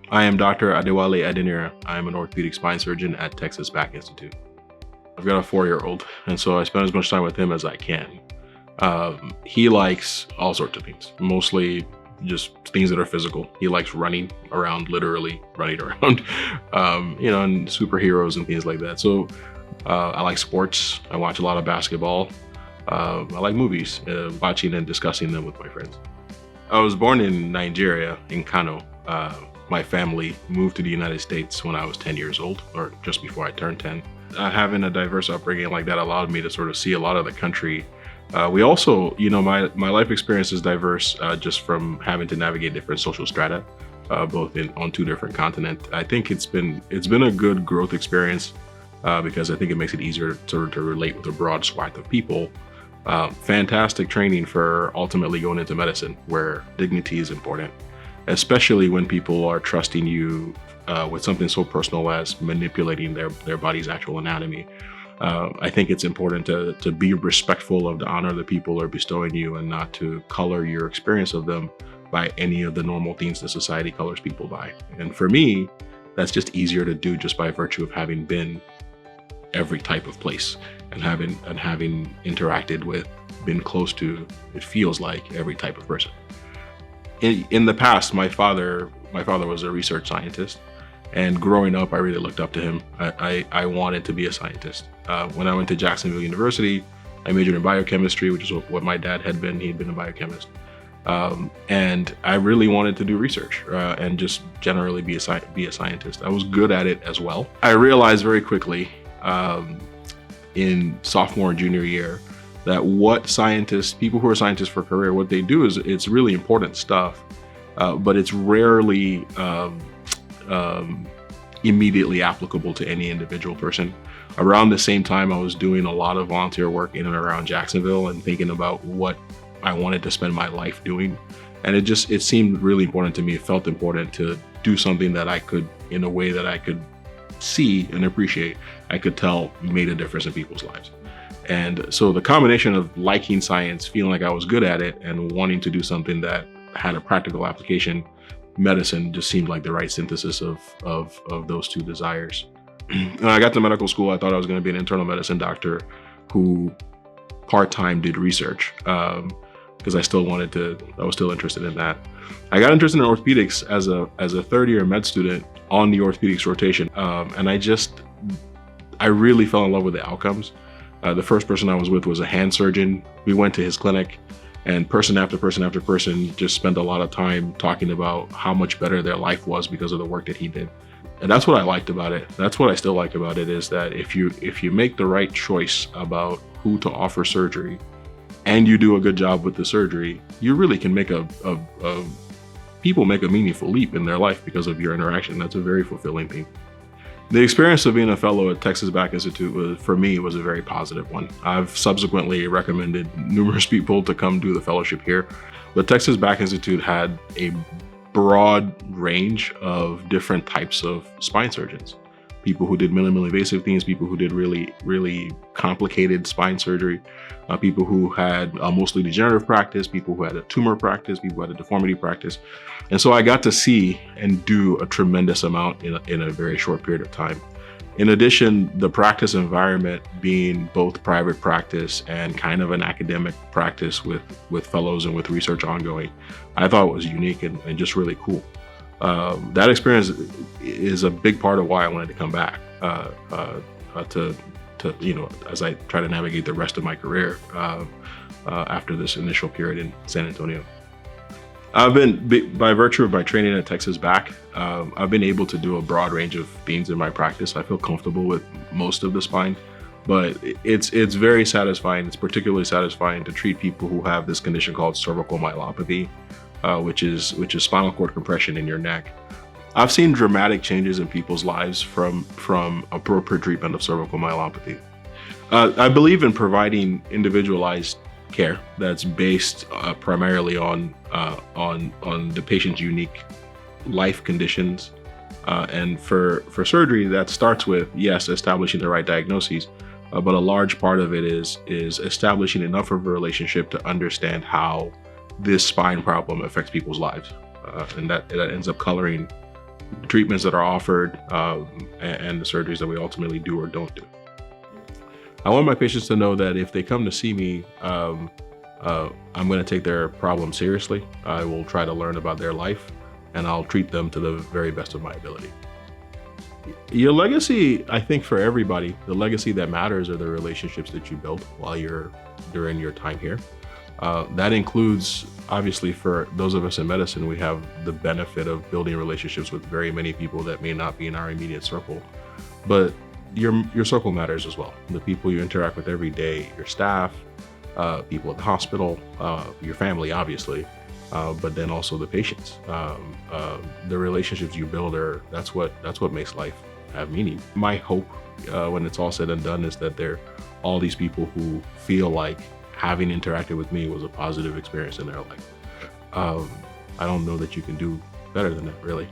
I am Dr. Adewale Adenira. I am an orthopedic spine surgeon at Texas Back Institute. I've got a 4-year-old, and so I spend as much time with him as I can. He likes all sorts of things, mostly just things that are physical. He likes running around, literally running around, and superheroes and things like that. So I like sports. I watch a lot of basketball. I like movies, watching and discussing them with my friends. I was born in Nigeria, in Kano. My family moved to the United States when I was 10 years old, or just before I turned 10. Having a diverse upbringing like that allowed me to sort of see a lot of the country. We also, my life experience is diverse just from having to navigate different social strata, both on 2 different continents. I think it's been a good growth experience because I think it makes it easier to relate with a broad swath of people. Fantastic training for ultimately going into medicine, where dignity is important, especially when people are trusting you with something so personal as manipulating their body's actual anatomy. I think it's important to be respectful of the honor that people are bestowing you and not to color your experience of them by any of the normal things that society colors people by. And for me, that's just easier to do just by virtue of having been every type of place and having interacted with, been close to, it feels like, every type of person. In the past, my father was a research scientist, and growing up, I really looked up to him. I wanted to be a scientist. When I went to Jacksonville University, I majored in biochemistry, which is what my dad had been. He'd been a biochemist. And I really wanted to do research and just generally be a scientist. I was good at it as well. I realized very quickly in sophomore and junior year that people who are scientists for career, what they do is it's really important stuff, but it's rarely immediately applicable to any individual person. Around the same time, I was doing a lot of volunteer work in and around Jacksonville and thinking about what I wanted to spend my life doing. And it seemed really important to me. It felt important to do something that I could, in a way that I could see and appreciate, I could tell made a difference in people's lives. And so the combination of liking science, feeling like I was good at it, and wanting to do something that had a practical application, medicine just seemed like the right synthesis of those 2 desires. When I got to medical school, I thought I was going to be an internal medicine doctor who part-time did research because I was still interested in that. I got interested in orthopedics as a third-year med student on the orthopedics rotation, and I really fell in love with the outcomes. The first person I was with was a hand surgeon. We went to his clinic, and person after person after person just spent a lot of time talking about how much better their life was because of the work that he did. And that's what I liked about it. That's what I still like about it, is that if you make the right choice about who to offer surgery and you do a good job with the surgery, you really can make people make a meaningful leap in their life because of your interaction. That's a very fulfilling thing. The experience of being a fellow at Texas Back Institute was a very positive one. I've subsequently recommended numerous people to come do the fellowship here. But Texas Back Institute had a broad range of different types of spine surgeons. People who did minimally invasive things, people who did really, really complicated spine surgery, people who had mostly degenerative practice, people who had a tumor practice, people who had a deformity practice. And so I got to see and do a tremendous amount in a very short period of time. In addition, the practice environment being both private practice and kind of an academic practice with fellows and with research ongoing, I thought was unique and just really cool. That experience is a big part of why I wanted to come back to as I try to navigate the rest of my career after this initial period in San Antonio. By virtue of my training at Texas Back, I've been able to do a broad range of things in my practice. I feel comfortable with most of the spine, but it's very satisfying. It's particularly satisfying to treat people who have this condition called cervical myelopathy, which is spinal cord compression in your neck. I've seen dramatic changes in people's lives from appropriate treatment of cervical myelopathy. I believe in providing individualized care that's based primarily on the patient's unique life conditions. And for surgery, that starts with, yes, establishing the right diagnoses, but a large part of it is establishing enough of a relationship to understand how this spine problem affects people's lives. And that ends up coloring the treatments that are offered, and the surgeries that we ultimately do or don't do. I want my patients to know that if they come to see me, I'm going to take their problem seriously. I will try to learn about their life, and I'll treat them to the very best of my ability. Your legacy, I think for everybody, the legacy that matters are the relationships that you build during your time here. That includes, obviously, for those of us in medicine, we have the benefit of building relationships with very many people that may not be in our immediate circle. But your circle matters as well. The people you interact with every day, your staff, people at the hospital, your family, obviously, but then also the patients. The relationships you build that's what makes life have meaning. My hope, when it's all said and done, is that there are all these people who feel like having interacted with me was a positive experience in their life. I don't know that you can do better than that, really.